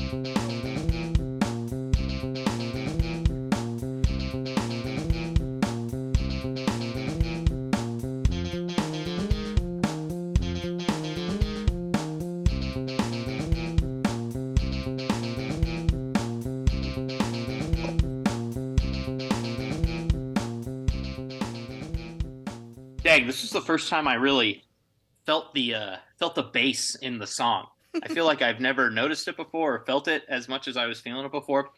Dang, this is the first time I really felt the bass in the song. I feel like I've never noticed it before or felt it as much as I was feeling it before.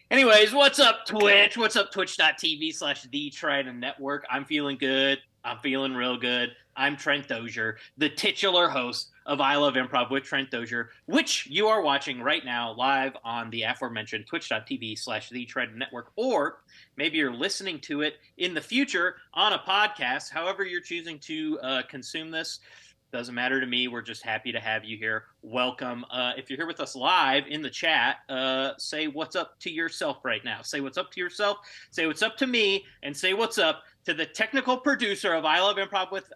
Anyways, what's up, Twitch? What's up, twitch.tv/The Trident Network? I'm feeling good. I'm feeling real good. I'm Trent Dozier, the titular host of I Love Improv with Trent Dozier, which you are watching right now live on the aforementioned twitch.tv/The Trident Network, or maybe you're listening to it in the future on a podcast. However you're choosing to consume this, doesn't matter to me. We're just happy to have you here. Welcome. If you're here with us live in the chat, say what's up to yourself right now. Say what's up to yourself. Say what's up to me, and say what's up to the technical producer of I Love Improv with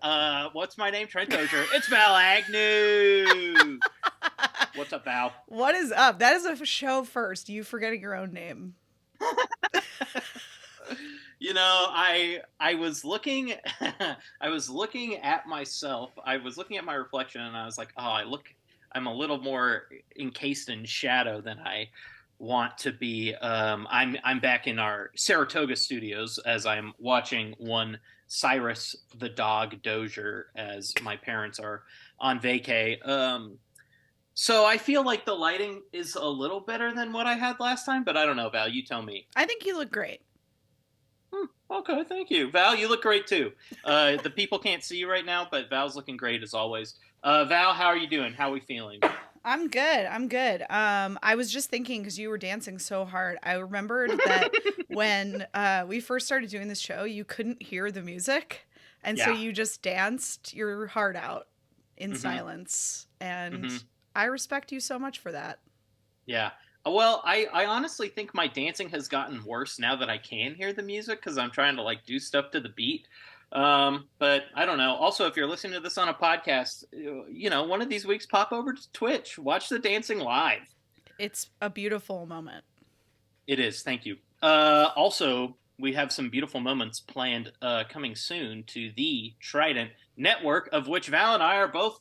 what's my name? Trent Dozier. It's Val Agnew. What's up, Val? What is up? That is a show first. You forgetting your own name. You know, I was looking I was looking at myself. I was looking at my reflection and I was like, "Oh, I'm a little more encased in shadow than I want to be." I'm back in our Saratoga studios as I'm watching one Cyrus the dog Dozier as my parents are on vacay. So I feel like the lighting is a little better than what I had last time, but I don't know, Val, you tell me. I think you look great. Okay, thank you. Val, you look great too. The people can't see you right now, but Val's looking great as always. Val, how are you doing? How are we feeling? I'm good. I was just thinking, because you were dancing so hard, I remembered that when we first started doing this show, you couldn't hear the music. And so you just danced your heart out in silence. And I respect you so much for that. Yeah. Well, I honestly think my dancing has gotten worse now that I can hear the music because I'm trying to like do stuff to the beat. But I don't know. Also, if you're listening to this on a podcast, you know, one of these weeks, pop over to Twitch, watch the dancing live. It's a beautiful moment. It is. Thank you. Also, we have some beautiful moments planned coming soon to the Trident Network, of which Val and I are both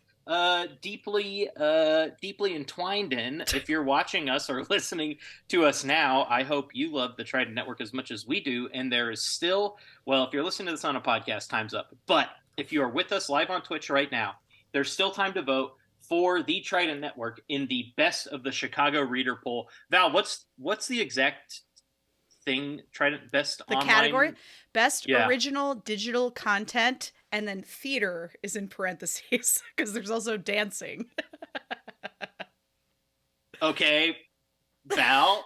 deeply entwined in. If you're watching us or listening to us now, I hope you love the Trident Network as much as we do. And there is still, well, if you're listening to this on a podcast, time's up. But if you are with us live on Twitch right now, there's still time to vote for the Trident Network in the best of the Chicago Reader Poll. Val, what's the exact thing? Trident best the online category? Best original digital content. And then theater is in parentheses because there's also dancing. Okay, Val,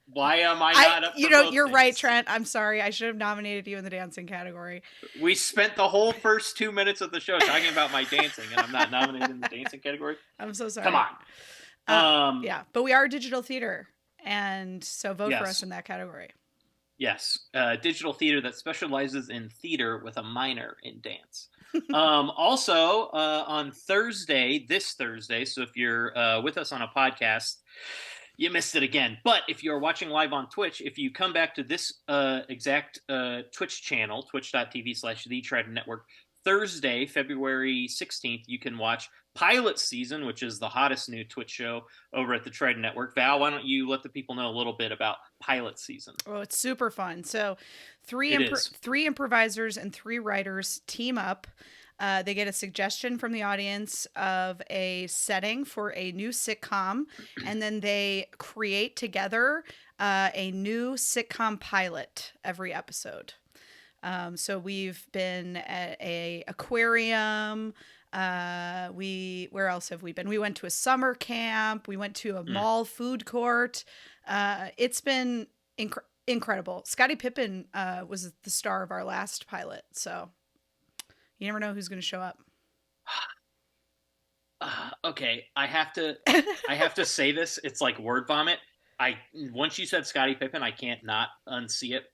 why am I not up for both you're things? right, Trent. I'm sorry. I should have nominated you in the dancing category. We spent the whole first 2 minutes of the show talking about my dancing, and I'm not nominated in the dancing category? I'm so sorry. Come on. Yeah, but we are digital theater, and so vote for us in that category. Yes, digital theater that specializes in theater with a minor in dance. Also, on Thursday, this Thursday, so if you're with us on a podcast, you missed it again. But if you're watching live on Twitch, if you come back to this exact Twitch channel, twitch.tv/The Trident Network, Thursday, February 16th, you can watch Pilot Season, which is the hottest new Twitch show over at the Trident Network. Val, why don't you let the people know a little bit about Pilot Season? Oh, it's super fun. So three improvisers and 3 writers team up. They get a suggestion from the audience of a setting for a new sitcom, and then they create together a new sitcom pilot every episode. So we've been at a aquarium. Where else have we been? We went to a summer camp. We went to a mall food court. It's been incredible. Scottie Pippen was the star of our last pilot. So you never know who's going to show up. Okay, I have to say this. It's like word vomit. Once you said Scottie Pippen, I can't not unsee it.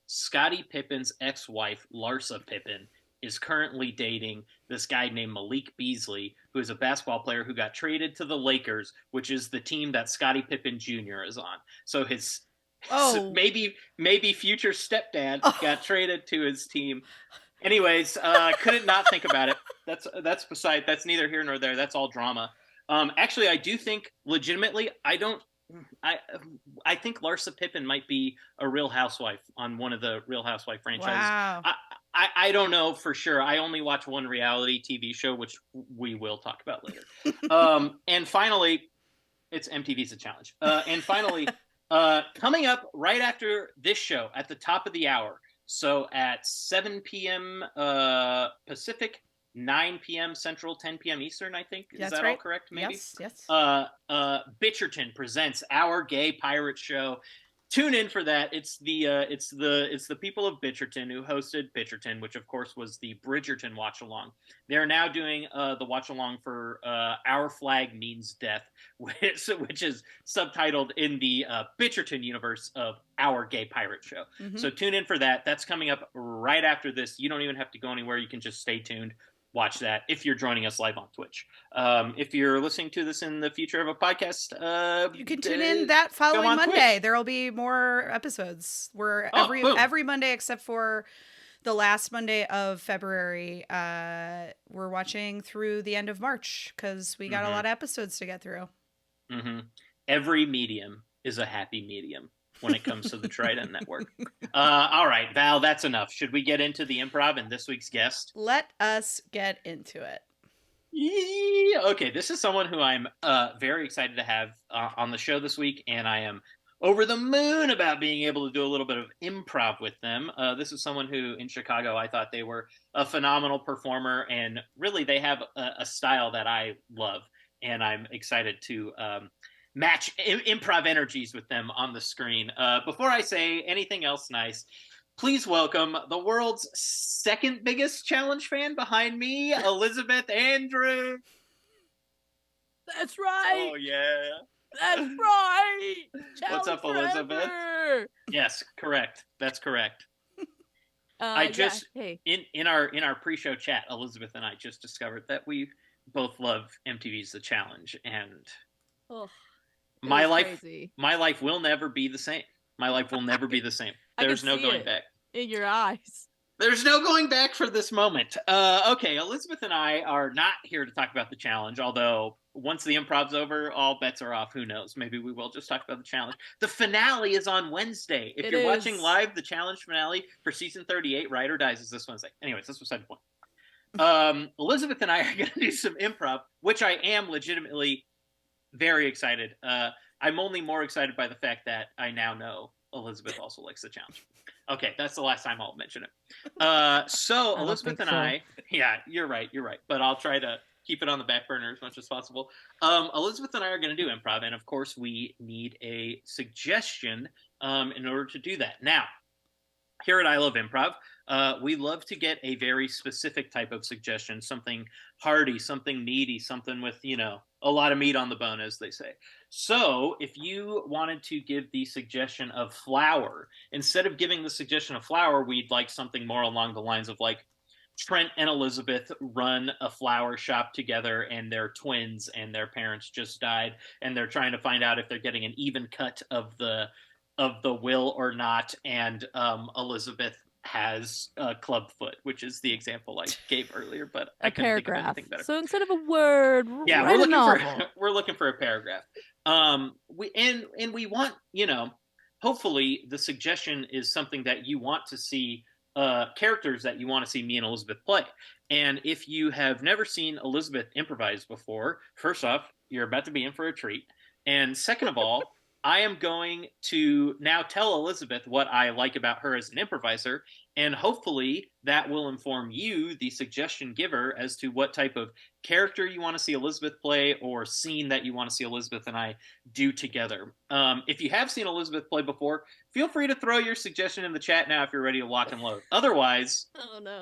Scottie Pippen's ex-wife, Larsa Pippen, is currently dating this guy named Malik Beasley, who is a basketball player who got traded to the Lakers, which is the team that Scottie Pippen Jr. is on. So his maybe future stepdad got traded to his team. Anyways, couldn't not think about it. That's neither here nor there. That's all drama. Actually, I do think legitimately, I think Larsa Pippen might be a Real Housewife on one of the Real Housewife franchises. Wow. I don't know for sure. I only watch one reality TV show, which we will talk about later. And finally, it's MTV's The Challenge. And finally, coming up right after this show at the top of the hour, so at 7 p.m. Pacific, 9 p.m. Central, 10 p.m. Eastern, I think. Is that right? All correct? Maybe? Yes. Bitcherton presents Our Gay Pirate Show. Tune in for that. It's the people of Bitcherton who hosted Bitcherton, which of course was the Bridgerton watch along. They're now doing the watch along for Our Flag Means Death, which is subtitled in the Bitcherton universe of Our Gay Pirate Show. Mm-hmm. So tune in for that. That's coming up right after this. You don't even have to go anywhere. You can just stay tuned. Watch that if you're joining us live on Twitch. If you're listening to this in the future of a podcast, you can tune in that following Monday. There will be more episodes. We're every Monday except for the last Monday of February. We're watching through the end of March because we got a lot of episodes to get through. Mm-hmm. Every medium is a happy medium when it comes to the Trident Network. All right, Val, that's enough. Should we get into the improv and this week's guest? Let us get into it. Yeah. Okay, this is someone who I'm very excited to have on the show this week, and I am over the moon about being able to do a little bit of improv with them. This is someone who, in Chicago, I thought they were a phenomenal performer, and really they have a style that I love, and I'm excited to match improv energies with them on the screen. Before I say anything else nice, please welcome the world's second biggest challenge fan behind me, Elizabeth Andrew. That's right. Oh, yeah. That's right. What's up, Elizabeth? Forever. Yes, correct. That's correct. In our pre-show chat, Elizabeth and I just discovered that we both love MTV's The Challenge, and my life will never be the same. My life will never be the same. There's no going back. In your eyes. There's no going back for this moment. Okay, Elizabeth and I are not here to talk about the challenge, although once the improv's over, all bets are off. Who knows? Maybe we will just talk about the challenge. The finale is on Wednesday. If you're watching live, the challenge finale for season 38, Ride or Dies, is this Wednesday. Anyways, that's beside the point. Elizabeth and I are going to do some improv, which I am legitimately very excited. I'm only more excited by the fact that I now know Elizabeth also likes the challenge. Okay, that's the last time I'll mention it. So Elizabeth and I, yeah, you're right. But I'll try to keep it on the back burner as much as possible. Elizabeth and I are going to do improv, and of course we need a suggestion in order to do that. Now, here at I Love Improv, we love to get a very specific type of suggestion, something hearty, something meaty, something with, a lot of meat on the bone, as they say. So if you wanted to give the suggestion of flower, instead of giving the suggestion of flower, we'd like something more along the lines of like Trent and Elizabeth run a flower shop together and they're twins and their parents just died and they're trying to find out if they're getting an even cut of the will or not. And Elizabeth has a club foot, which is the example I gave earlier, but I couldn't think of anything better. So instead of a word, we're looking for a paragraph. We want, hopefully the suggestion is something that you want to see, characters that you want to see me and Elizabeth play. And if you have never seen Elizabeth improvise before, first off, you're about to be in for a treat. And second of all, I am going to now tell Elizabeth what I like about her as an improviser, and hopefully that will inform you, the suggestion giver, as to what type of character you want to see Elizabeth play or scene that you want to see Elizabeth and I do together. If you have seen Elizabeth play before, feel free to throw your suggestion in the chat now if you're ready to lock and load. Otherwise,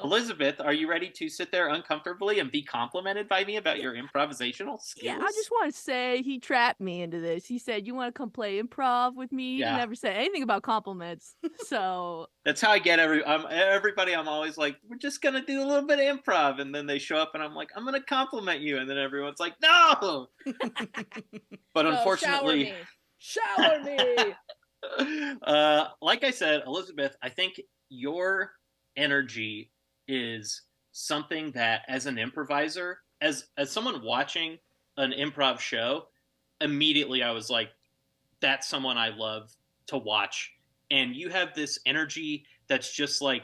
Elizabeth, are you ready to sit there uncomfortably and be complimented by me about your improvisational skills? Yeah, I just want to say he trapped me into this. He said, you want to come play improv with me? Yeah. He never said anything about compliments. So that's how I get I'm always like, we're just gonna do a little bit of improv, and then they show up, and I'm like, I'm gonna compliment you, and then everyone's like, no. But No, unfortunately, shower me. like I said, Elizabeth, I think your energy is something that, as an improviser, as someone watching an improv show, immediately I was like, that's someone I love to watch. And you have this energy that's just like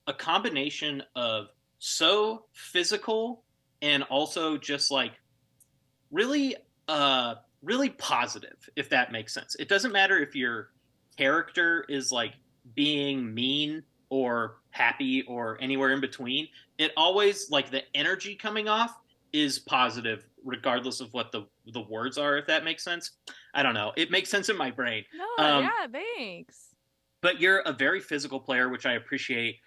a combination of so physical and also just like really really positive, if that makes sense. It doesn't matter if your character is like being mean or happy or anywhere in between. It always, like, the energy coming off is positive regardless of what the words are, if that makes sense. I don't know. It makes sense in my brain. No, yeah, thanks. But you're a very physical player, which I appreciate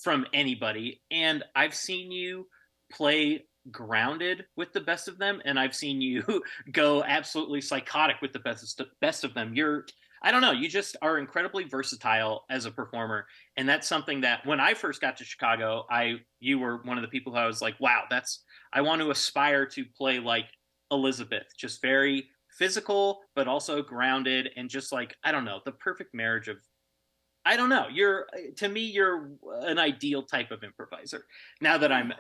from anybody. And I've seen you play grounded with the best of them, and I've seen you go absolutely psychotic with the best of them. I don't know, you just are incredibly versatile as a performer. And that's something that when I first got to Chicago, you were one of the people who I was like, wow, I want to aspire to play like Elizabeth, just very physical, but also grounded, and just like, I don't know, the perfect marriage of, I don't know. To me, you're an ideal type of improviser. Now that I'm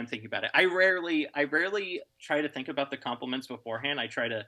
thinking about it, I rarely try to think about the compliments beforehand. I try to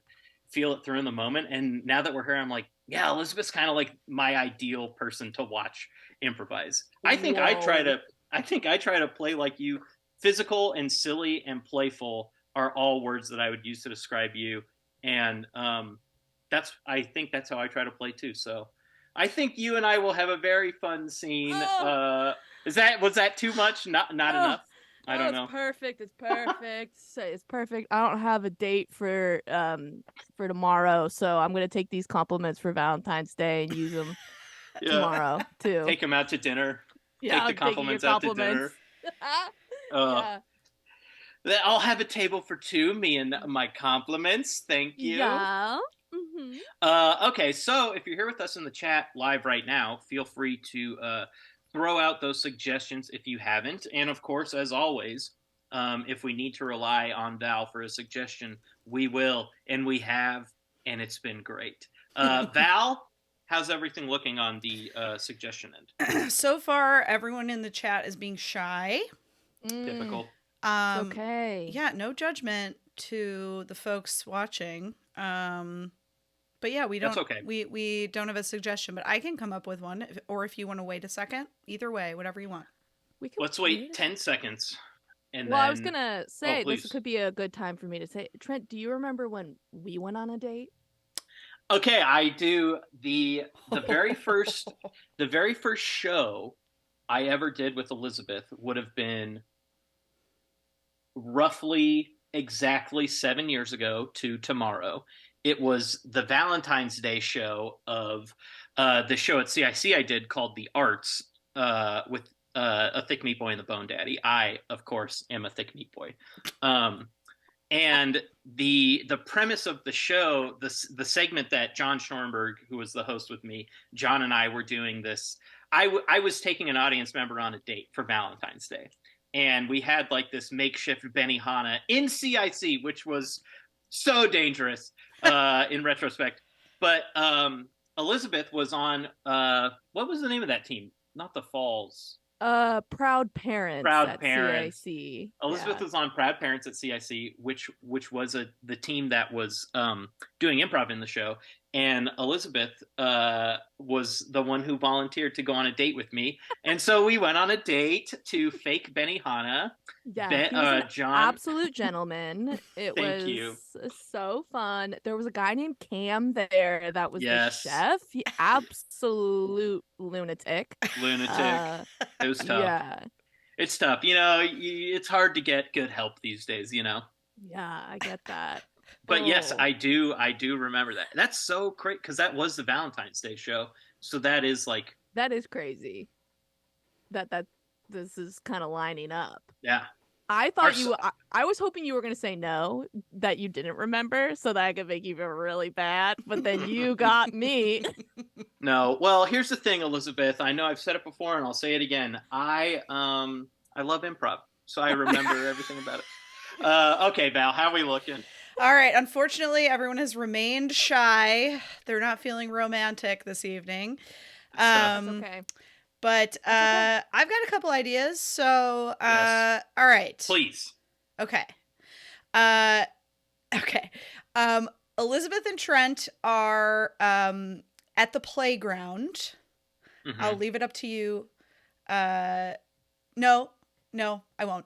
feel it through in the moment. And now that we're here, I'm like, yeah, Elizabeth's kind of like my ideal person to watch improvise. I think I try to play like you. Physical and silly and playful are all words that I would use to describe you. And I think that's how I try to play too. So I think you and I will have a very fun scene. Oh. Was that too much? Not enough? I don't know. It's perfect. It's perfect. It's perfect. I don't have a date for tomorrow, so I'm gonna take these compliments for Valentine's Day and use them tomorrow too. Take them out to dinner. Yeah, take the compliments out to dinner. Yeah. I'll have a table for two. Me and my compliments. Thank you. Yeah. Mm-hmm. Okay, so if you're here with us in the chat live right now, feel free to throw out those suggestions if you haven't. And of course, as always, if we need to rely on Val for a suggestion, we will, and we have, and it's been great. Val, how's everything looking on the suggestion end? So far, everyone in the chat is being shy. Difficult. Okay. Yeah, no judgment to the folks watching. But yeah, we don't. That's okay. We don't have a suggestion, but I can come up with one, or if you want to wait a second, either way, whatever you want. Let's wait 10 seconds. Well, I was gonna say this could be a good time for me to say, Trent, do you remember when we went on a date? Okay, I do. The very first show I ever did with Elizabeth would have been roughly exactly 7 years ago to tomorrow. It was the Valentine's Day show of the show at CIC I did called The Arts with a thick meat boy and the Bone Daddy. I, of course, am a thick meat boy. And the premise of the show, the segment that John Schoenberg, who was the host with me, John and I were doing this. I was taking an audience member on a date for Valentine's Day. And we had like this makeshift Benihana in CIC, which was so dangerous in retrospect. But Elizabeth was on, what was the name of that team? Not the Falls. Proud Parents. Proud Parents. CIC. Elizabeth was on Proud Parents at CIC, which was the team that was doing improv in the show. And Elizabeth was the one who volunteered to go on a date with me. And so we went on a date to fake Benihana. Yeah, John, absolute gentleman. It Thank you. So fun. There was a guy named Cam there that was the chef. He absolute lunatic. It was tough. Yeah. It's tough. You know, it's hard to get good help these days, you know? Yeah, I get that. But yes, I do remember that. That's so great because that was the Valentine's Day show. So that is crazy. That this is kind of lining up. Yeah. I thought I was hoping you were going to say no, that you didn't remember, so that I could make you feel really bad. But then you got me. No. Well, here's the thing, Elizabeth. I know I've said it before, and I'll say it again. I love improv, so I remember everything about it. Okay, Val, how are we looking? All right. Unfortunately, everyone has remained shy. They're not feeling romantic this evening. That's okay. But I've got a couple ideas. So, yes. All right. Please. Okay. Okay. Elizabeth and Trent are at the playground. Mm-hmm. I'll leave it up to you. No, I won't.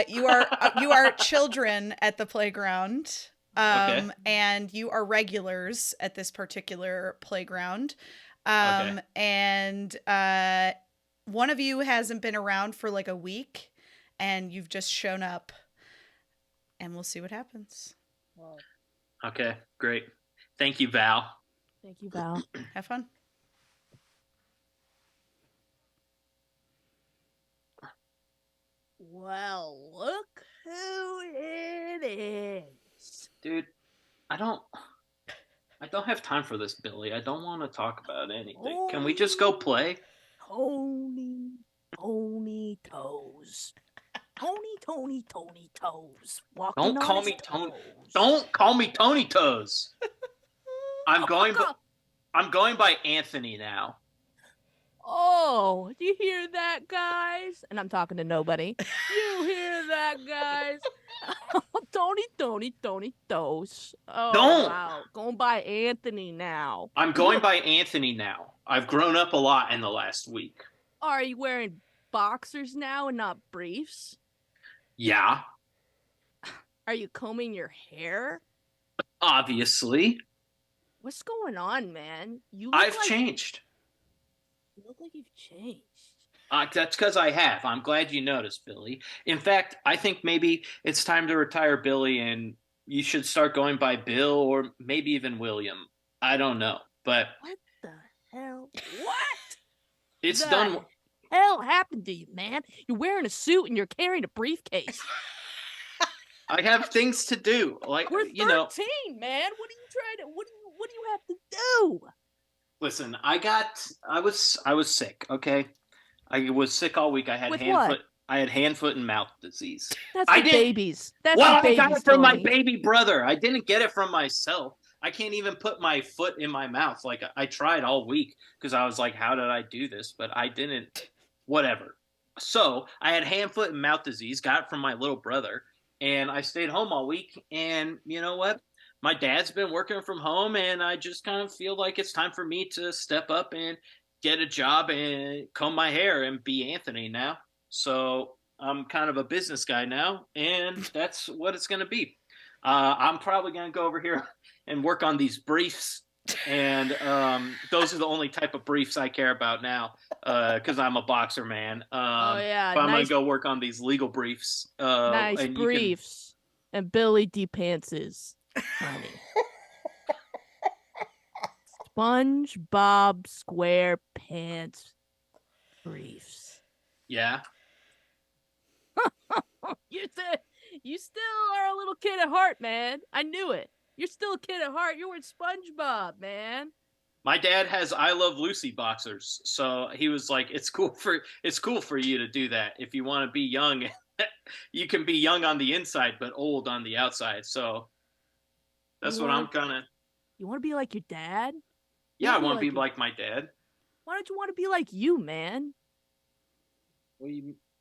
You are children at the playground. Okay. And you are regulars at this particular playground. Okay. And one of you hasn't been around for like a week, and you've just shown up, and we'll see what happens. Wow. Okay, great. Thank you, Val. Thank you, Val. Have fun. Well, look who it is. Dude, I don't have time for this, Billy. I don't want to talk about anything. Can we just go play? Tony Toes. Tony Toes. Don't call me Tony. Don't call me Tony Toes. I'm going by Anthony now. Oh, do you hear that, guys? And I'm talking to nobody. You hear that, guys? Tony Toes. Oh, don't. Wow. Going by Anthony now. I'm going by Anthony now. I've grown up a lot in the last week. Are you wearing boxers now and not briefs? Yeah. Are you combing your hair? Obviously. What's going on, man? I've changed. You look like you've changed. That's because I have. I'm glad you noticed, Billy. In fact, I think maybe it's time to retire Billy, and you should start going by Bill or maybe even William. I don't know, but what the hell? What? It's done. What the hell happened to you, man? You're wearing a suit and you're carrying a briefcase. I have things to do. Like we're 13, man. What are you trying to? What do you have to do? Listen, I was sick. Okay, I was sick all week. I had hand, foot, and mouth disease. That's for babies. That's well, for babies, I got it from my baby brother. I didn't get it from myself. I can't even put my foot in my mouth. Like I tried all week because I was like, how did I do this? But I didn't. Whatever. So I had hand, foot, and mouth disease. Got it from my little brother, and I stayed home all week. And you know what? My dad's been working from home, and I just kind of feel like it's time for me to step up and get a job and comb my hair and be Anthony now. So I'm kind of a business guy now, and that's what it's going to be. I'm probably going to go over here and work on these briefs, and those are the only type of briefs I care about now because I'm a boxer, man. Oh, yeah. But I'm going to go work on these legal briefs. Nice briefs. And Billy D. Pantses. Funny. SpongeBob SquarePants briefs. Yeah. You still are a little kid at heart, man. I knew it. You're still a kid at heart. You're with SpongeBob, man. My dad has I Love Lucy boxers, so he was like, "It's cool for you to do that. If you want to be young, you can be young on the inside, but old on the outside." So that's what I'm gonna. You want to be like your dad? Yeah, I want to be like my dad. Why don't you want to be like you, man? Well,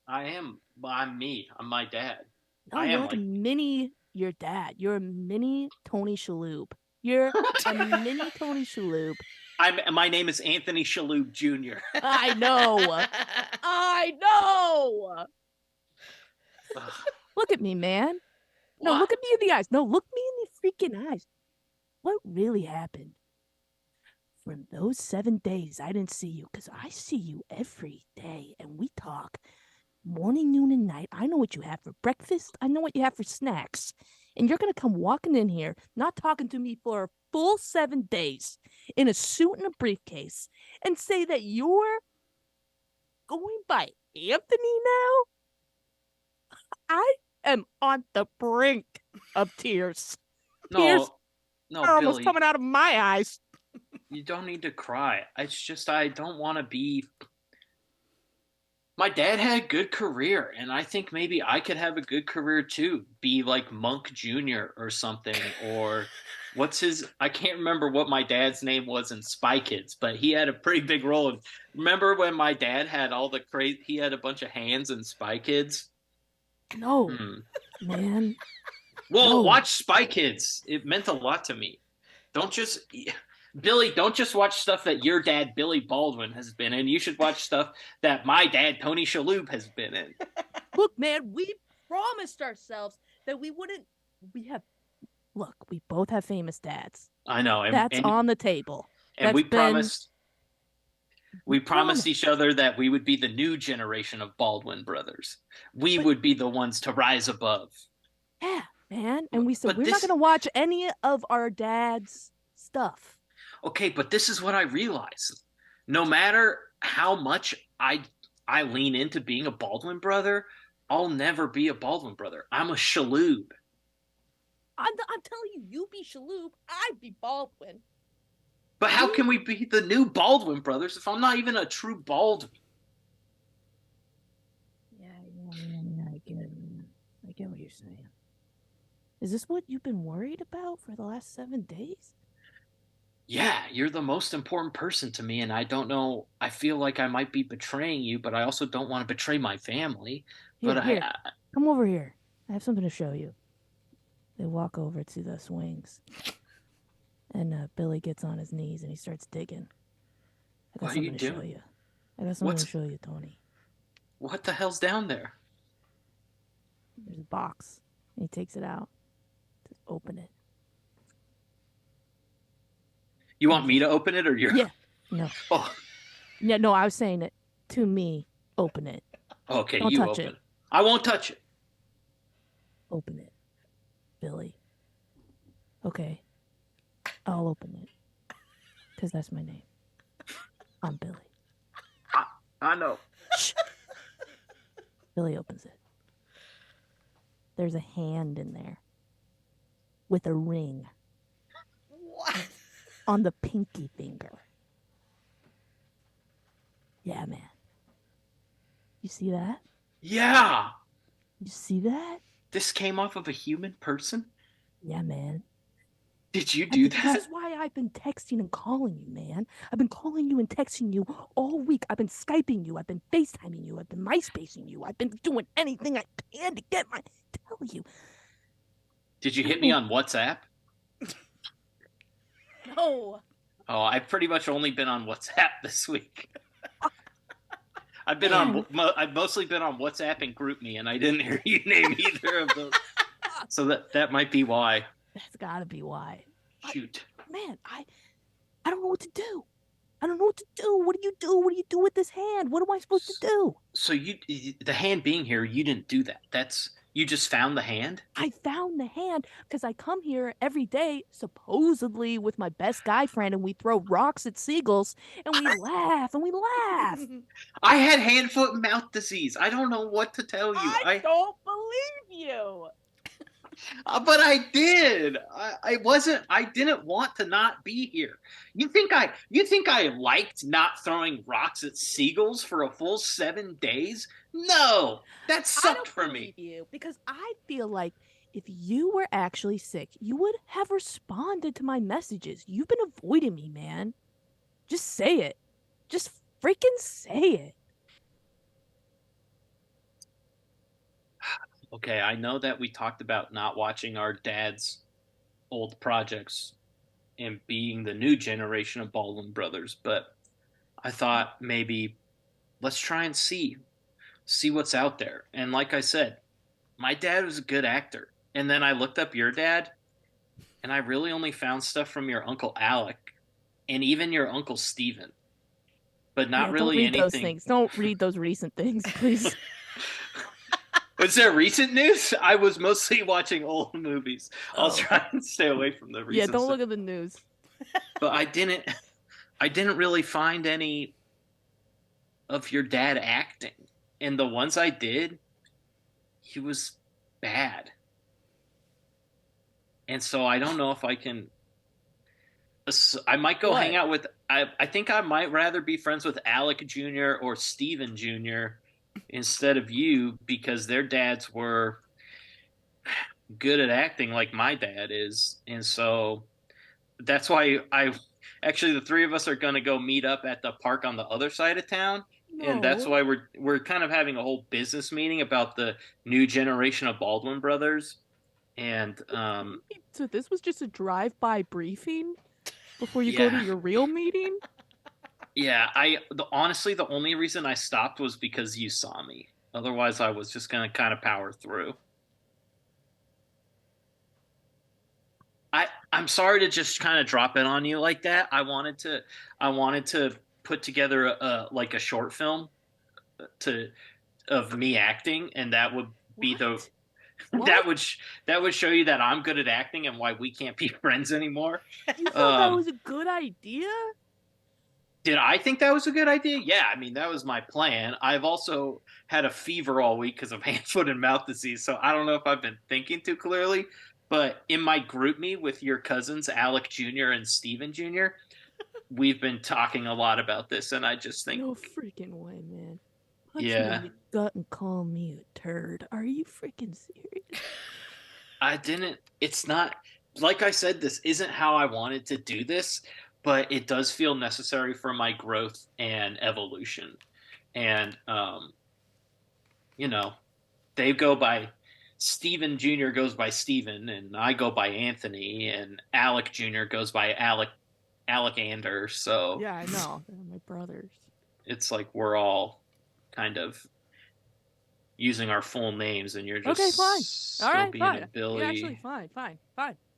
I am. Well, I'm me. I'm my dad. No, you're like a mini your dad. You're a mini Tony Shalhoub. You're a mini Tony Shalhoub. My name is Anthony Shalhoub Jr. I know. Look at me, man. No, look at me in the eyes. No, look me in the freaking eyes. What really happened? From those 7 days, I didn't see you because I see you every day and we talk morning, noon, and night. I know what you have for breakfast. I know what you have for snacks. And you're going to come walking in here, not talking to me for a full 7 days in a suit and a briefcase and say that you're going by Anthony now? I am on the brink of tears. Tears are almost coming out of my eyes. You don't need to cry. It's just I don't want to be. My dad had a good career, and I think maybe I could have a good career too. Be like Monk Jr. or something, or what's his? I can't remember what my dad's name was in Spy Kids, but he had a pretty big role. Remember when my dad had all the crazy? He had a bunch of hands in Spy Kids. No, man. Well, No. watch Spy Kids. It meant a lot to me. Don't just Billy, don't just watch stuff that your dad Billy Baldwin has been in. You should watch stuff that my dad Tony Shalhoub has been in. Look, man, we promised ourselves that we wouldn't. Look, we both have famous dads. I know. That's on the table. And we promised each other that we would be the new generation of Baldwin brothers. We would be the ones to rise above. Yeah, man. And we said we're not going to watch any of our dad's stuff. Okay, but this is what I realize. No matter how much I lean into being a Baldwin brother, I'll never be a Baldwin brother. I'm a Shalhoub. I'm telling you, you be Shalhoub, I'd be Baldwin. But how can we be the new Baldwin brothers if I'm not even a true Baldwin? Yeah, I get what you're saying. Is this what you've been worried about for the last 7 days? Yeah, you're the most important person to me, and I don't know. I feel like I might be betraying you, but I also don't want to betray my family. Here, come over here. I have something to show you. They walk over to the swings, and Billy gets on his knees and he starts digging. I got something to show you. I got something to show you, Tony. What the hell's down there? There's a box. And he takes it out. Just open it. You want me to open it or you're... Yeah. No. Oh. Yeah, no, I was saying it to me. Open it. Okay, Don't you touch open it. it. I won't touch it. Open it. Billy. Okay. I'll open it. Because that's my name. I'm Billy. I know. Shh. Billy opens it. There's a hand in there. With a ring. What? On the pinky finger. Yeah, man. You see that? Yeah. You see that? This came off of a human person? Yeah, man. Did you do that? This is why I've been texting and calling you, man. I've been calling you and texting you all week. I've been Skyping you. I've been FaceTiming you. I've been MySpacing you. I've been doing anything I can to get tell you. Did you hit me on WhatsApp? No. Oh, I've pretty much only been on WhatsApp this week. I've mostly been on WhatsApp and GroupMe, and I didn't hear you name either of those. So that might be why. That's gotta be why. Shoot. I don't know what to do. I don't know what to do. What do you do? What do you do with this hand? What am I supposed to do? So the hand being here, you didn't do that. You just found the hand? I found the hand because I come here every day, supposedly with my best guy friend, and we throw rocks at seagulls, and we laugh, and we laugh. I had hand, foot, and mouth disease. I don't know what to tell you. I don't believe you. But I did. I didn't want to not be here. You think I liked not throwing rocks at seagulls for a full 7 days? No, that sucked for me. You because I feel like if you were actually sick, you would have responded to my messages. You've been avoiding me, man. Just say it. Just freaking say it. Okay, I know that we talked about not watching our dad's old projects and being the new generation of Baldwin brothers, but I thought maybe let's try and see what's out there. And like I said, my dad was a good actor. And then I looked up your dad, and I really only found stuff from your Uncle Alec and even your Uncle Steven. But not really anything. Those things. Don't read those recent things, please. Was there recent news? I was mostly watching old movies. I'll try and stay away from the recent Yeah, don't stuff. look at the news. But I didn't really find any of your dad acting. And the ones I did, he was bad. And so I don't know if I can I might go What? hang out with. I think I might rather be friends with Alec Jr. or Steven Jr. instead of you because their dads were good at acting like my dad is, and so that's why I actually the three of us are going to go meet up at the park on the other side of town. And that's No. why we're kind of having a whole business meeting about the new generation of Baldwin brothers. And So this was just a drive-by briefing before you go to yeah. your real meeting? Yeah, honestly the only reason I stopped was because you saw me. Otherwise I was just going to kind of power through. I'm sorry to just kind of drop it on you like that. I wanted to put together a short film of me acting, and that would be What? that would show you that I'm good at acting and why we can't be friends anymore. You thought that was a good idea? Did I think that was a good idea? Yeah, I mean that was my plan. I've also had a fever all week because of hand, foot, and mouth disease, so I don't know if I've been thinking too clearly. But in my group me with your cousins, Alec Jr. and Steven Jr., we've been talking a lot about this, and I just think No freaking way, man. Punch Yeah. me in the gut and call me a turd. Are you freaking serious? I didn't. It's not like I said. This isn't how I wanted to do this, but it does feel necessary for my growth and evolution. And they go by Steven Jr. goes by Steven, and I go by Anthony, and Alec Jr. goes by Alec Anders. So Yeah, I know. They're my brothers. it's like we're all kind of using our full names, and you're just Okay, fine. still All right, being fine. a Billy. Yeah, actually, fine.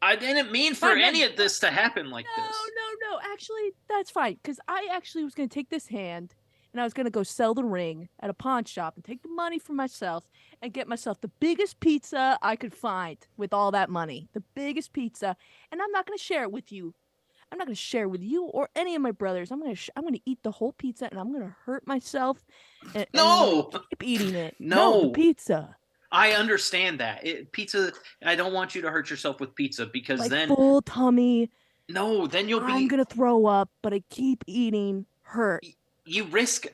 I didn't mean for Fine, no, any of this to happen like No, this. no. Actually, that's fine. Because I actually was going to take this hand and I was going to go sell the ring at a pawn shop and take the money for myself and get myself the biggest pizza I could find with all that money. The biggest pizza. And I'm not going to share it with you. I'm not going to share it with you or any of my brothers. I'm going to eat the whole pizza and I'm going to hurt myself. And No! keep eating it. No. The pizza. I understand that. Pizza, I don't want you to hurt yourself with pizza because Like then full tummy. No, then you'll be I'm going to throw up, but I keep eating. Hurt. You risk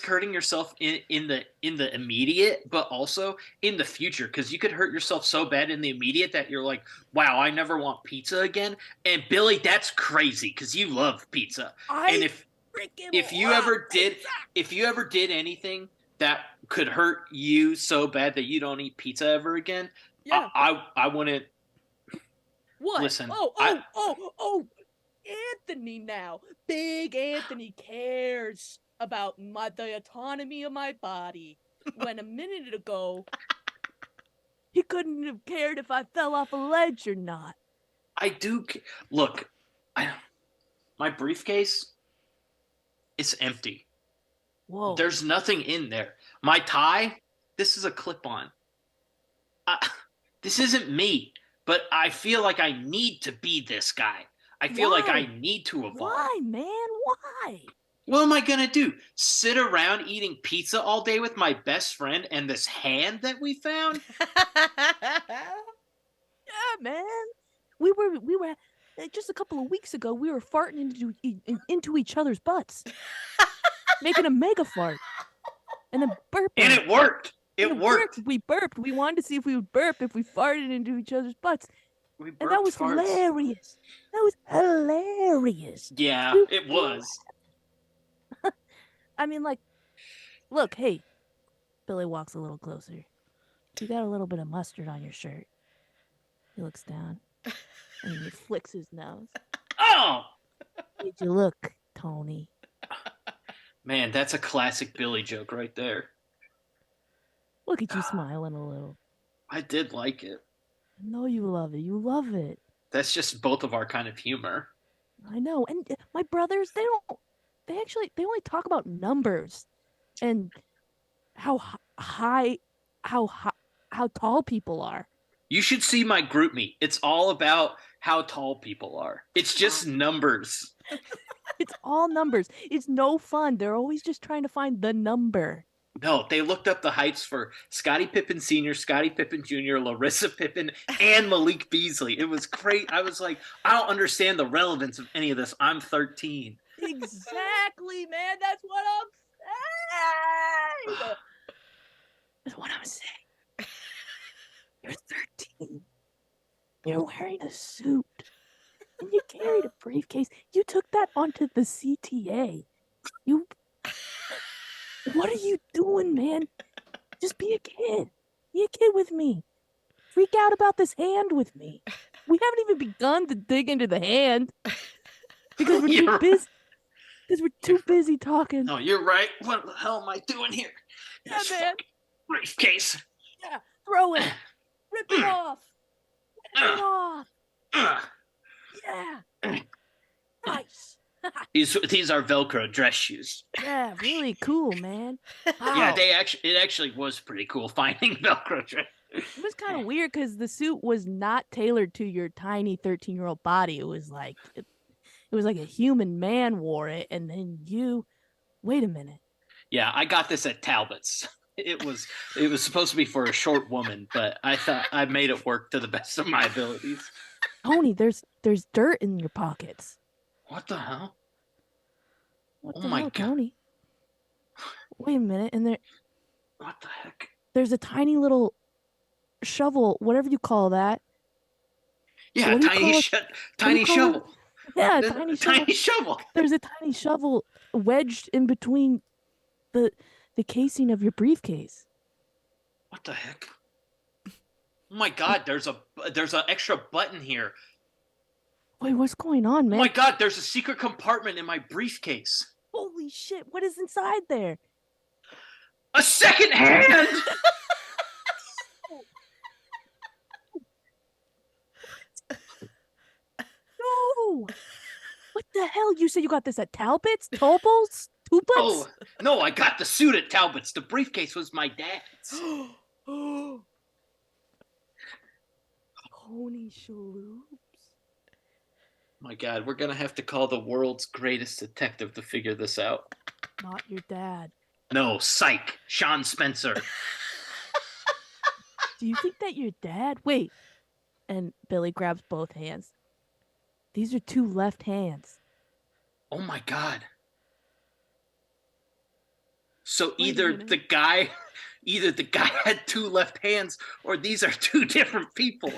hurting yourself in the immediate, but also in the future, because you could hurt yourself so bad in the immediate that you're like, wow, I never want pizza again. And Billy, that's crazy because you love pizza. And if you ever did anything that could hurt you so bad that you don't eat pizza ever again, Yeah. I wouldn't. What? Listen. Oh, Anthony now. Big Anthony cares about the autonomy of my body. When a minute ago, he couldn't have cared if I fell off a ledge or not. I do. Look, my briefcase is empty. Whoa. There's nothing in there. My tie, this is a clip-on. This isn't me, but I feel like I need to be this guy. I feel like I need to evolve. Why, man? Why? What am I going to do? Sit around eating pizza all day with my best friend and this hand that we found? Yeah, man. We were just a couple of weeks ago, we were farting into each other's butts. Making a mega fart. And then burping. And it worked. It worked. We burped. We wanted to see if we would burp if we farted into each other's butts. And that was farts. hilarious. That was hilarious. Yeah, it was. I mean, like, look, hey. Billy walks a little closer. You got a little bit of mustard on your shirt. He looks down. And he flicks his nose. Oh! Did you look, Tony? Man, that's a classic Billy joke right there. Look at you smiling a little. I did like it. I know you love it. You love it. That's just both of our kind of humor. I know. And my brothers, they only talk about numbers and how tall people are. You should see my group meet. It's all about how tall people are. It's just numbers. It's all numbers. It's no fun. They're always just trying to find the number. No, they looked up the heights for Scottie Pippen Sr., Scottie Pippen Jr., Larissa Pippen, and Malik Beasley. It was great. I was like, I don't understand the relevance of any of this. I'm 13. Exactly, man. That's what I'm saying. That's what I'm saying. You're 13. You're wearing a suit. And you carried a briefcase. You took that onto the CTA. What are you doing, man? Just be a kid. Be a kid with me. Freak out about this hand with me. We haven't even begun to dig into the hand because we're too busy. Because we're too busy talking. No, you're right. What the hell am I doing here? Yeah, This man. briefcase. Yeah, throw it. Rip it off. Rip it off. Yeah. Nice. These are Velcro dress shoes. Yeah, really cool, man. Wow. Yeah, it actually was pretty cool finding Velcro dress. It was kind of weird because the suit was not tailored to your tiny 13-year-old body. It was like a human man wore it, and then you. Wait a minute. Yeah, I got this at Talbot's. It was supposed to be for a short woman, but I thought I made it work to the best of my abilities. Tony, there's dirt in your pockets. What the hell? What Oh the my hell, God. Tony? Wait a minute, and What the heck? there's a tiny little shovel, whatever you call that. Yeah, What do you call it? tiny shovel. Yeah, Tiny shovel. There's a tiny shovel wedged in between the casing of your briefcase. What the heck? Oh my God, there's an extra button here. Wait, what's going on, man? Oh my God, there's a secret compartment in my briefcase. Holy shit, what is inside there? A second hand! No! What the hell? You said you got this at Talbot's? Topol's? Tuplets? Oh, no, I got the suit at Talbot's. The briefcase was my dad's. Tony Shalhoub. My God, we're going to have to call the world's greatest detective to figure this out. Not your dad. No, psych. Sean Spencer. Do you think that your dad... Wait. And Billy grabs both hands. These are two left hands. Oh my God. So Wait a either minute. the guy had two left hands, or these are two different people.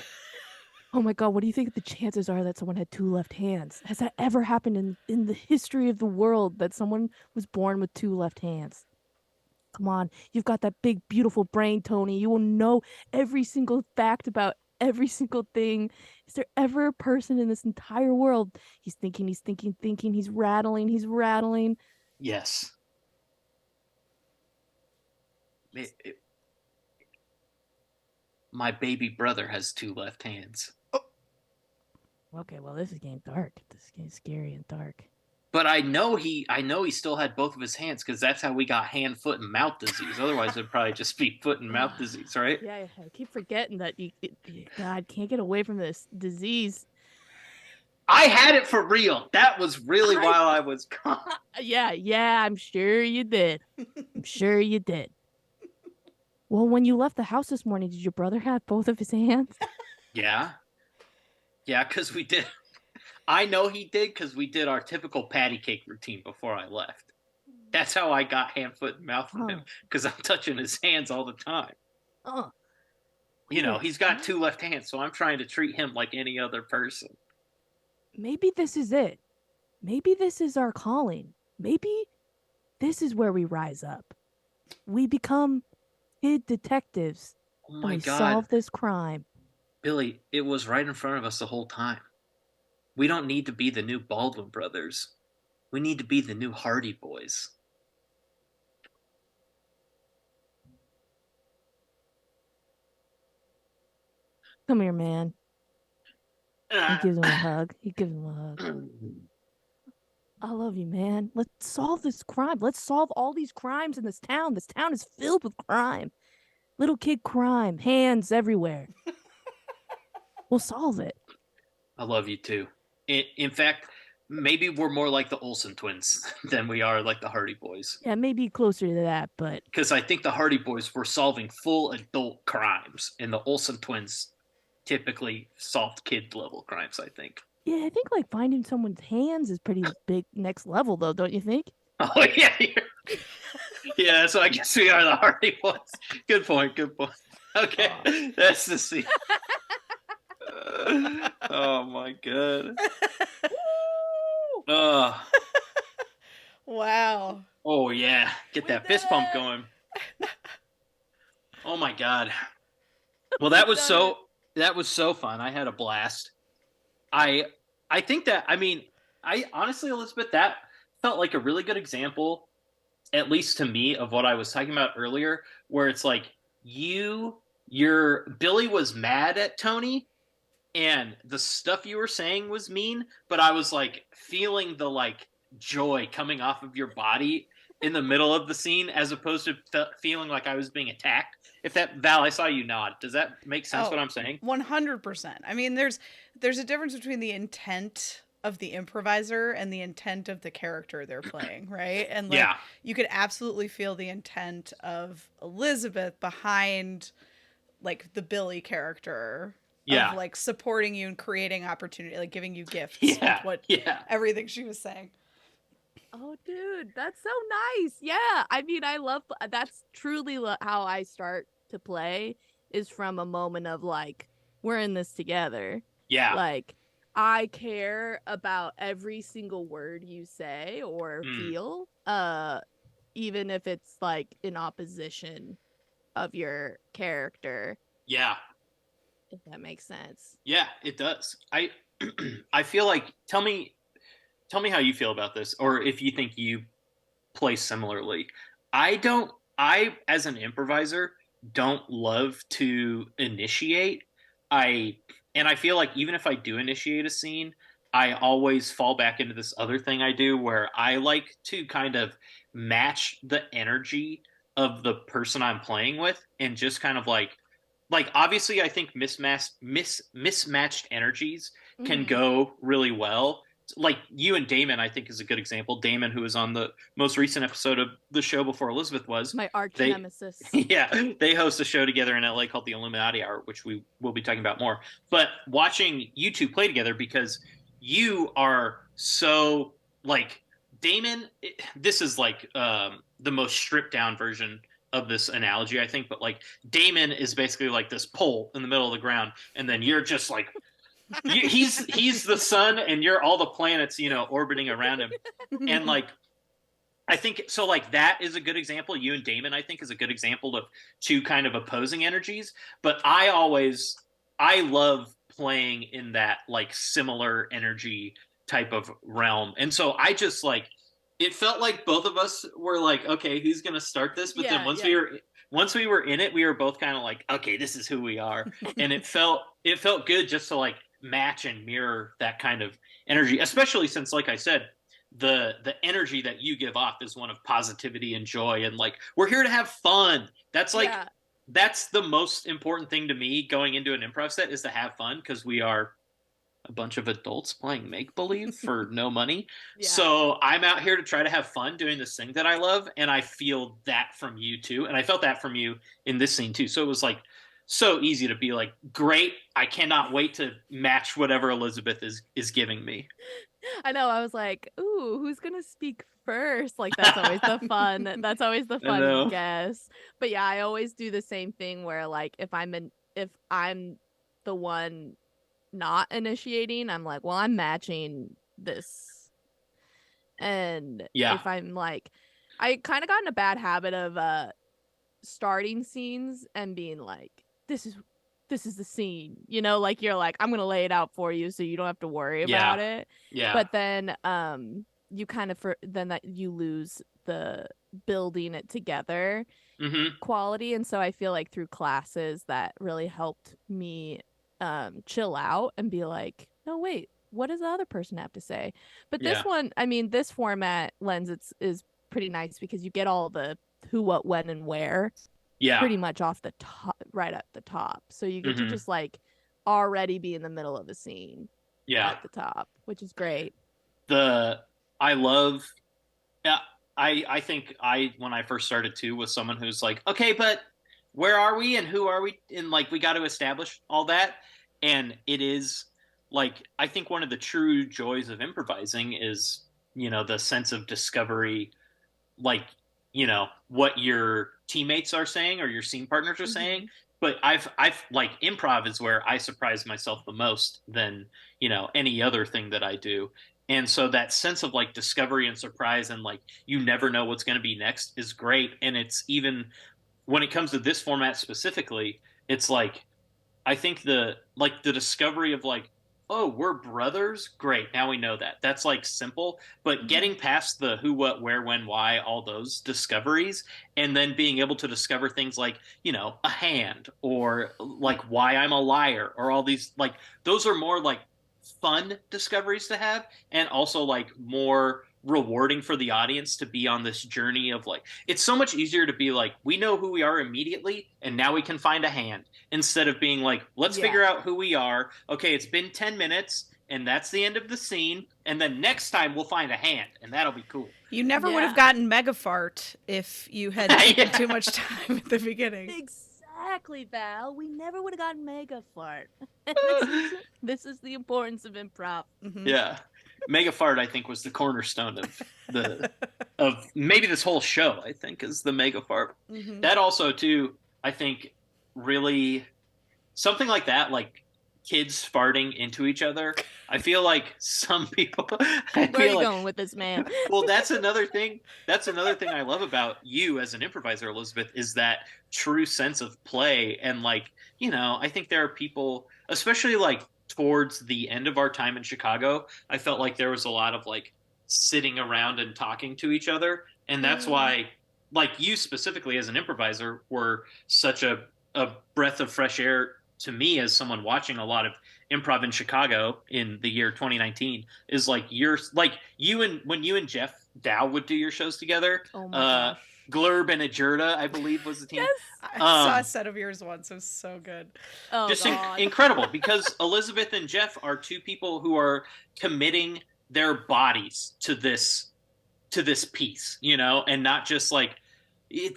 Oh my God, what do you think the chances are that someone had two left hands? Has that ever happened in the history of the world that someone was born with two left hands? Come on, you've got that big, beautiful brain, Tony. You will know every single fact about every single thing. Is there ever a person in this entire world? He's thinking, he's rattling. Yes. My baby brother has two left hands. Okay, well, this is getting dark. This is getting scary and dark. But I know he still had both of his hands, because that's how we got hand, foot, and mouth disease. Otherwise, it'd probably just be foot and mouth disease, right? Yeah, I keep forgetting that God can't get away from this disease. I had it for real. That was really while I was gone. Yeah, I'm sure you did. Well, when you left the house this morning, did your brother have both of his hands? Yeah, because we did. I know he did, because we did our typical patty cake routine before I left. That's how I got hand, foot, and mouth from him, because I'm touching his hands all the time. You know, he's got two left hands, so I'm trying to treat him like any other person. Maybe this is it. Maybe this is our calling. Maybe this is where we rise up. We become kid detectives. Oh my and we God. solve this crime. Billy, it was right in front of us the whole time. We don't need to be the new Baldwin brothers. We need to be the new Hardy Boys. Come here, man. He gives him a hug. I love you, man. Let's solve this crime. Let's solve all these crimes in this town. This town is filled with crime. Little kid crime. Hands everywhere. We'll solve it. I love you too. In fact, maybe we're more like the Olsen twins than we are like the Hardy Boys. Yeah, maybe closer to that, but Because I think the Hardy Boys were solving full adult crimes, and the Olsen twins typically solved kid level crimes, I think. yeah, I think like finding someone's hands is pretty big next level though, don't you think? Oh yeah, yeah. So I guess we are the Hardy Boys. Good point. Okay, that's the scene. Oh my god. Wow. Oh yeah, get that fist pump going. Oh my god. Well, that was so fun. I had a blast. I think that, I honestly, Elizabeth, that felt like a really good example, at least to me, of what I was talking about earlier, where it's like your Billy was mad at Tony and the stuff you were saying was mean, but I was like feeling the like joy coming off of your body in the middle of the scene, as opposed to feeling like I was being attacked. If that, Val, I saw you nod. Does that make sense, what I'm saying? 100%. I mean, there's a difference between the intent of the improviser and the intent of the character they're playing, right? And like, you could absolutely feel the intent of Elizabeth behind like the Billy character. Of like supporting you and creating opportunity, like giving you gifts. Everything she was saying. Oh, dude, that's so nice. Yeah, I mean, that's truly how I start to play, is from a moment of like, we're in this together. Yeah. Like, I care about every single word you say or feel, even if it's like in opposition of your character. Yeah. If that makes sense. Yeah, it does. I feel like, tell me how you feel about this, or if you think you play similarly. I as an improviser don't love to initiate. I feel like even if I do initiate a scene, I always fall back into this other thing I do where I like to kind of match the energy of the person I'm playing with, and just kind of like obviously I think mismatched energies can go really well. Like you and Damon, I think, is a good example. Damon, who was on the most recent episode of the show before Elizabeth was. My arch nemesis. Yeah, they host a show together in LA called the Illuminati Hour, which we will be talking about more. But watching you two play together, because you are so like Damon, this is like the most stripped down version of this analogy, I think, but like Damon is basically like this pole in the middle of the ground, and then you're just like he's the sun, and you're all the planets, orbiting around him. And like I think so, like that is a good example. You and Damon, I think, is a good example of two kind of opposing energies. But I love playing in that like similar energy type of realm, and so I just like, it felt like both of us were like, okay, who's gonna start this? But then once we were in it, we were both kind of like, okay, this is who we are. And it felt good just to like match and mirror that kind of energy, especially since, like I said, the energy that you give off is one of positivity and joy, and like, we're here to have fun. That's like that's the most important thing to me going into an improv set, is to have fun, because we are a bunch of adults playing make-believe for no money. So I'm out here to try to have fun doing this thing that I love, and I feel that from you too, and I felt that from you in this scene too. So it was like so easy to be like, great, I cannot wait to match whatever Elizabeth is giving me. I know, I was like, ooh, who's gonna speak first? Like, that's always the fun guess. But yeah, I always do the same thing where like, if I'm the one not initiating, I'm like, well, I'm matching this. And if I'm like, I kind of got in a bad habit of starting scenes and being like, this is the scene, like, you're like, I'm gonna lay it out for you so you don't have to worry about it. But then you kind of that you lose the building it together quality. And so I feel like through classes that really helped me chill out and be like, no, wait, what does the other person have to say? But this one, I mean, this format lens is pretty nice, because you get all the who, what, when, and where pretty much off the top, right at the top, so you get to just like already be in the middle of a scene at the top, which is great. I love yeah, I think when I first started too was someone who's like, okay, but where are we and who are we? And like we got to establish all that. And it is like I think one of the true joys of improvising is, the sense of discovery, like, what your teammates are saying or your scene partners are saying. Mhm. But I've like improv is where I surprise myself the most than, any other thing that I do. And so that sense of like discovery and surprise and like you never know what's going to be next is great. And it's even when it comes to this format specifically, it's like I think the discovery of like, oh, we're brothers, great. Now we know that. That's like simple, but getting past the who, what, where, when, why, all those discoveries, and then being able to discover things like, a hand or like why I'm a liar or all these like those are more like fun discoveries to have and also like more rewarding for the audience to be on this journey of like it's so much easier to be like we know who we are immediately and now we can find a hand instead of being like let's figure out who we are. Okay, it's been 10 minutes and that's the end of the scene and then next time we'll find a hand and that'll be cool. You never would have gotten mega fart if you had taken too much time at the beginning. Exactly, Val. We never would have gotten mega fart. This is the importance of improv. Mm-hmm. Yeah. Mega fart, I think, was the cornerstone of maybe this whole show, I think, is the mega fart. Mm-hmm. That also, too, I think, really something like that, like kids farting into each other. I feel like some people. Where are you going with this, man? Well, that's another thing. That's another thing I love about you as an improviser, Elizabeth, is that true sense of play. And like, I think there are people, especially like towards the end of our time in Chicago, I felt like there was a lot of like sitting around and talking to each other. And that's why, like you specifically as an improviser, were such a breath of fresh air to me as someone watching a lot of improv in Chicago in the year 2019 is like when you and Jeff Dow would do your shows together. Oh my gosh. Glurb and Ajurda, I believe, was the team. Yes. I saw a set of yours once. It was so good. Oh, just incredible because Elizabeth and Jeff are two people who are committing their bodies to this piece, and not just like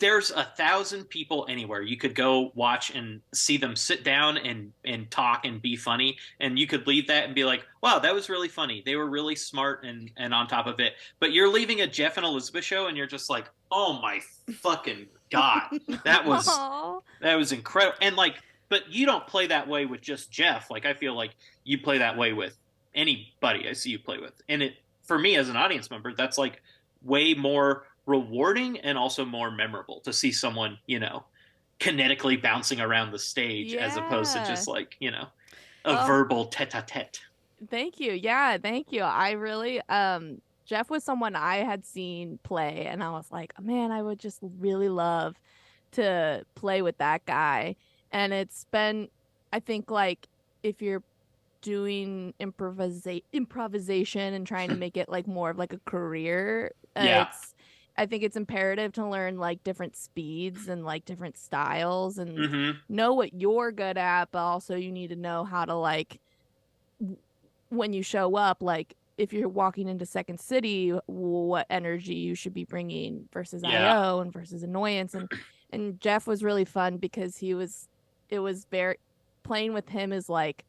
there's 1,000 people anywhere. You could go watch and see them sit down and talk and be funny. And you could leave that and be like, wow, that was really funny. They were really smart and on top of it. But you're leaving a Jeff and Elizabeth show and you're just like, oh my fucking God. That was incredible. And like, but you don't play that way with just Jeff. Like, I feel like you play that way with anybody I see you play with. And it, for me as an audience member, that's like way more rewarding and also more memorable to see someone, kinetically bouncing around the stage as opposed to just like, a verbal tete-a-tete. Thank you. Yeah, thank you. I really, Jeff was someone I had seen play and I was like, man, I would just really love to play with that guy. And it's been, I think like if you're doing improvisation and trying to make it like more of like a career, I think it's imperative to learn like different speeds and like different styles and know what you're good at, but also you need to know how to like when you show up, like if you're walking into Second City, what energy you should be bringing versus IO and versus annoyance. And Jeff was really fun because it was very playing with him is like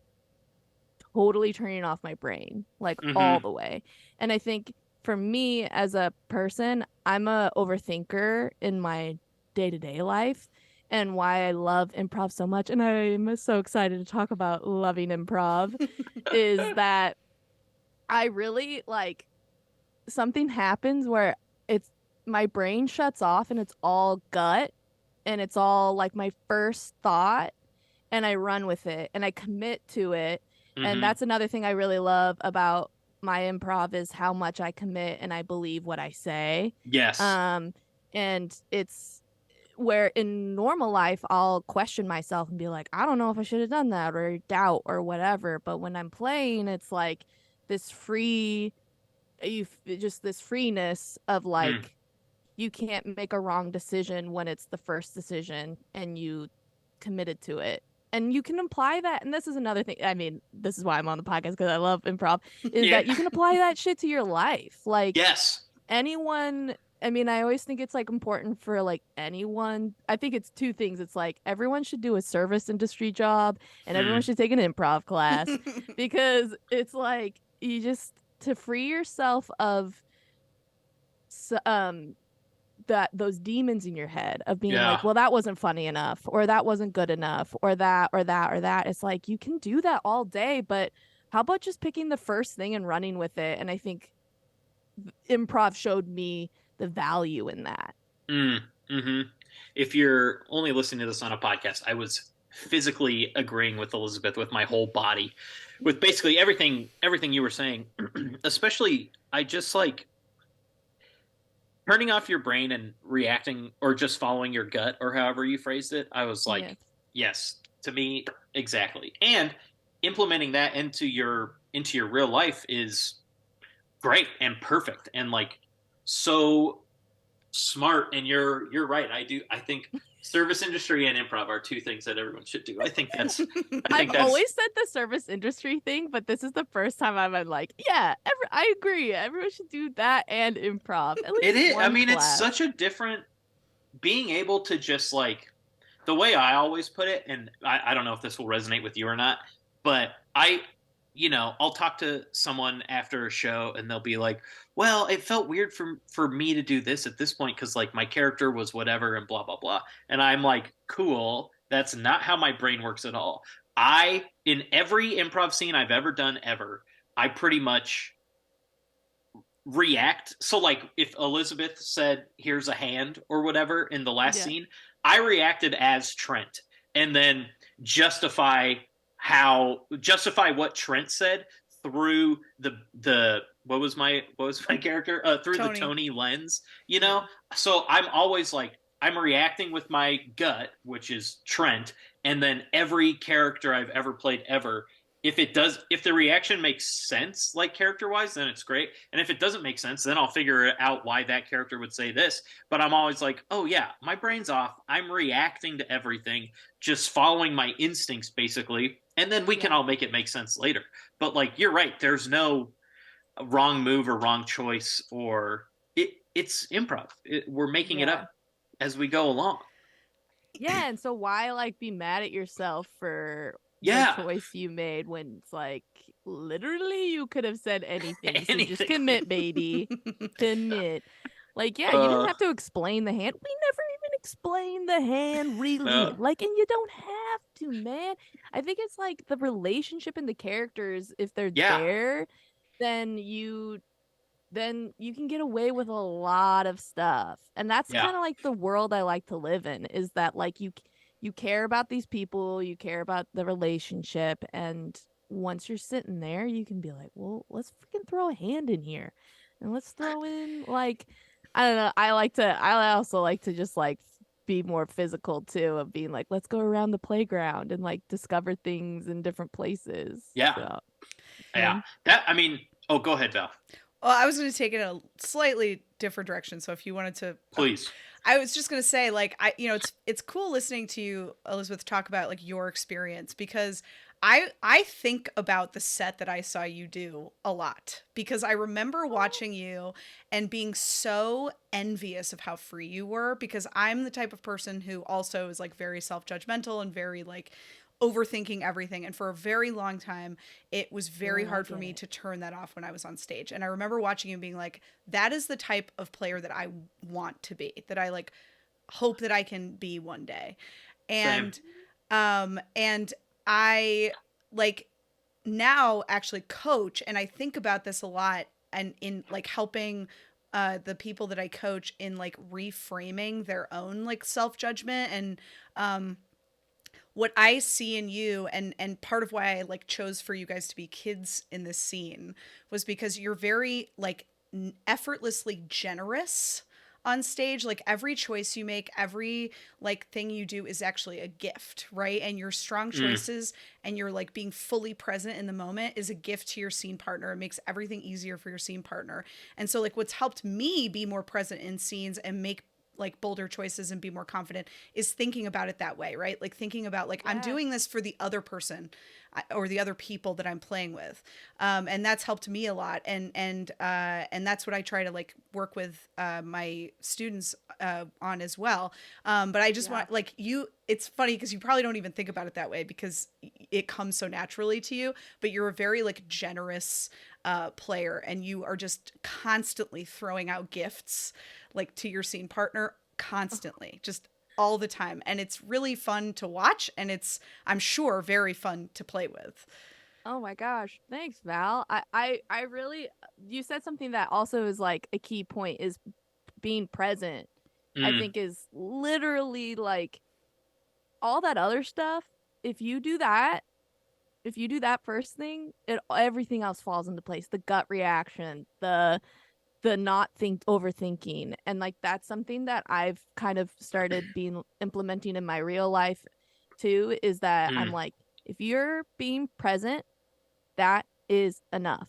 totally turning off my brain, like all the way. And I think for me as a person, I'm a overthinker in my day-to-day life, and why I love improv so much, and I'm so excited to talk about loving improv, is that I really like something happens where it's my brain shuts off and it's all gut and it's all like my first thought and I run with it and I commit to it. And that's another thing I really love about my improv is how much I commit and I believe what I say. Yes. And it's where in normal life I'll question myself and be like, I don't know if I should have done that, or doubt or whatever. But when I'm playing, it's like this this freeness of like you can't make a wrong decision when it's the first decision and you committed to it. and you can apply that. And this is another thing. I mean, this is why I'm on the podcast, because I love improv, is that you can apply that shit to your life. Like, yes. Anyone, I mean, I always think it's like important for like anyone. I think it's two things. It's like everyone should do a service industry job and everyone should take an improv class, because it's like you just, to free yourself of those demons in your head of being like, well, that wasn't funny enough, or that wasn't good enough, or that, or that, or that. It's like, you can do that all day, but how about just picking the first thing and running with it? And I think improv showed me the value in that. If you're only listening to this on a podcast, I was physically agreeing with Elizabeth with my whole body, with basically everything you were saying. Especially, I just like turning off your brain and reacting, or just following your gut, or however you phrased it. I was like, yes, to me, exactly. And implementing that into your real life is great and perfect and like so smart. And you're right. I think service industry and improv are two things that everyone should do. I've always said the service industry thing, but this is the first time I'm like, yeah, I agree. Everyone should do that and improv. It is. I mean, it's such a different, being able to just like, the way I always put it, and I don't know if this will resonate with you or not, but I'll talk to someone after a show and they'll be like, well, it felt weird for me to do this at this point because like my character was whatever and blah, blah, blah. And I'm like, cool. That's not how my brain works at all. In every improv scene I've ever done ever, I pretty much react. So like if Elizabeth said, here's a hand or whatever in the last scene, I reacted as Trent and then justify what Trent said through the what was my character through Tony. The Tony lens, so I'm always like, I'm reacting with my gut, which is Trent, and then every character I've ever played ever, if the reaction makes sense, like character wise, then it's great. And if it doesn't make sense, then I'll figure out why that character would say this. But I'm always like, oh yeah, my brain's off. I'm reacting to everything, just following my instincts basically. And then we can all make it make sense later. But like, you're right. There's no wrong move or wrong choice, or it's improv. We're making it up as we go along. Yeah. And so why like be mad at yourself for the choice you made when it's like literally you could have said anything. So just commit, baby. Commit. Like, you didn't have to explain the hand. We never even explain the hand, really. Like, and you don't have to, man. I think it's like the relationship and the characters, if they're there, then you can get away with a lot of stuff. And that's kind of like the world I like to live in, is that like you care about these people, you care about the relationship, and once you're sitting there, you can be like, well, let's freaking throw a hand in here. And let's throw in like, I don't know. I also like to just like be more physical too, of being like, let's go around the playground and like discover things in different places. Yeah. So, That, I mean, go ahead, Val. Well, I was going to take it in a slightly different direction. So if you wanted to, please. I was just going to say, like, it's cool listening to you, Elizabeth, talk about like your experience, because I think about the set that I saw you do a lot, because I remember watching you and being so envious of how free you were, because I'm the type of person who also is like very self-judgmental and very like overthinking everything. And for a very long time, it was very hard for me to turn that off when I was on stage. And I remember watching you being like, that is the type of player that I want to be, that I like hope that I can be one day. And, and I like now actually coach, and I think about this a lot, and in like helping the people that I coach in like reframing their own like self-judgment. And what I see in you, and part of why I like chose for you guys to be kids in this scene, was because you're very like effortlessly generous on stage. Like every choice you make, every like thing you do is actually a gift, right? And your strong choices and your like being fully present in the moment is a gift to your scene partner. It makes everything easier for your scene partner. And so like what's helped me be more present in scenes and make like bolder choices and be more confident is thinking about it that way, right? Like thinking about like, I'm doing this for the other person or the other people that I'm playing with. And that's helped me a lot. And that's what I try to like work with my students on as well. But I just want like it's funny because you probably don't even think about it that way because it comes so naturally to you, but you're a very like generous player, and you are just constantly throwing out gifts like to your scene partner constantly, just all the time. And it's really fun to watch, and it's, I'm sure, very fun to play with. Oh my gosh. Thanks, Val. I really, you said something that also is like a key point is being present. I think is literally like all that other stuff. If you do that first thing, everything else falls into place. The gut reaction, the not overthinking, and like that's something that I've kind of started implementing in my real life too, is that I'm like, if you're being present, that is enough.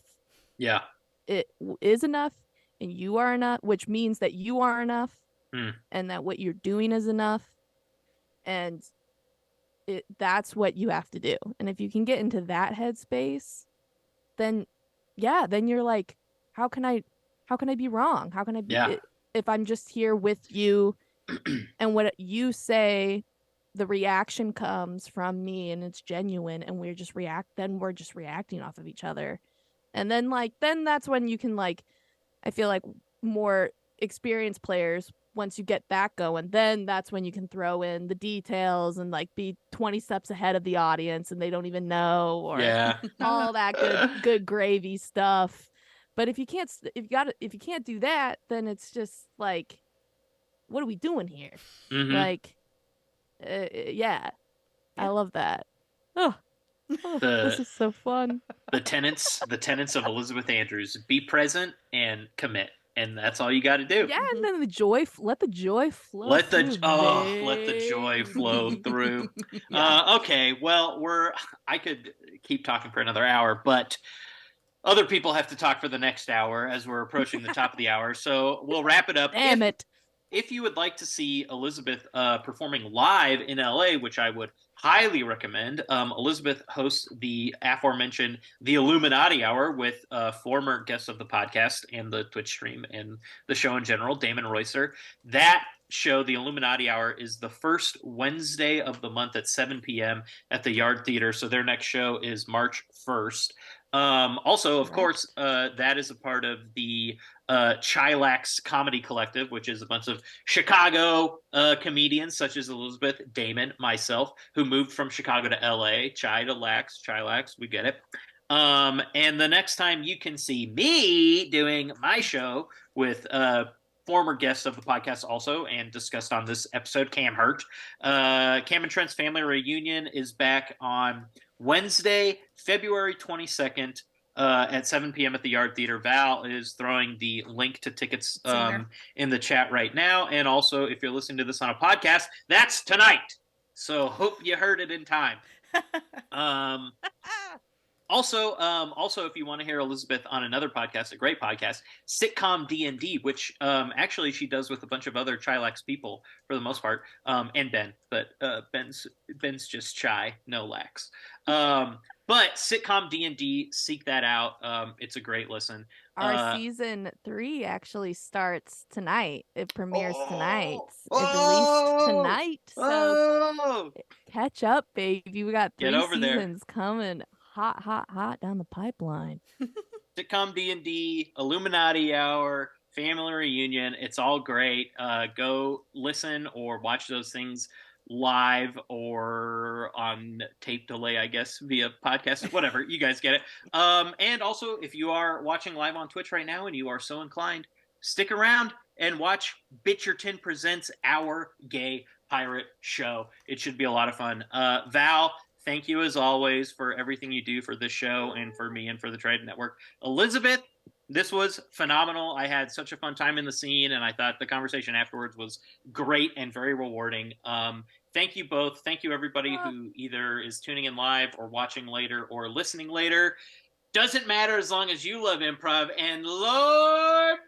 Yeah, it is enough, and you are enough, which means that you are enough, and that what you're doing is enough, and that's what you have to do. And if you can get into that headspace, then you're like, how can I be wrong? How can I be if I'm just here with you and what you say, the reaction comes from me and it's genuine, and we're just reacting off of each other. And then that's when you can, like, I feel like more experienced players, once you get that going, then that's when you can throw in the details and like be 20 steps ahead of the audience and they don't even know, or all that good gravy stuff. But if you can't do that, then it's just like, what are we doing here? Like, I love that. Oh, this is so fun. The tenets of Elizabeth Andrews: be present and commit, and that's all you got to do. Yeah, and then let the joy flow. Let the joy flow through. Okay, well, I could keep talking for another hour, but other people have to talk for the next hour as we're approaching the top of the hour. So we'll wrap it up. Damn it. If you would like to see Elizabeth performing live in LA, which I would highly recommend, Elizabeth hosts the aforementioned The Illuminati Hour with former guests of the podcast and the Twitch stream and the show in general, Damon Royster. That show, The Illuminati Hour, is the first Wednesday of the month at 7 p.m. at the Yard Theater. So their next show is March 1st. Also, of course, that is a part of the CHILAX Comedy Collective, which is a bunch of Chicago comedians such as Elizabeth, Damon, myself, who moved from Chicago to LA. Chi to Lax, CHILAX, we get it. And the next time you can see me doing my show with former guests of the podcast also, and discussed on this episode, Cam Hurt. Cam and Trent's Family Reunion is back on Wednesday, February 22nd at 7 p.m. at the Yard Theater. Val is throwing the link to tickets in the chat right now. And also, if you're listening to this on a podcast, that's tonight. So hope you heard it in time. Also, if you want to hear Elizabeth on another podcast, a great podcast, Sitcom DnD, which actually she does with a bunch of other CHILAX people for the most part, and Ben, but Ben's just Chi, no Lax. But Sitcom DnD, seek that out. It's a great listen. Our season 3 actually starts tonight. It premieres tonight. It released tonight. So catch up, baby. We got 3 seasons coming. Hot down the pipeline. Sitcom DnD, Illuminati Hour, Family Reunion. It's all great. Go listen or watch those things live or on tape delay, I guess, via podcast, whatever. You guys get it. And also, if you are watching live on Twitch right now and you are so inclined, stick around and watch Bitcherton Presents Our Gay Pirate Show. It should be a lot of fun. Val, thank you as always for everything you do for this show and for me and for the Trade Network. Elizabeth, this was phenomenal. I had such a fun time in the scene, and I thought the conversation afterwards was great and very rewarding. Thank you both. Thank you, everybody who either is tuning in live or watching later or listening later. Doesn't matter as long as you love improv. And Lord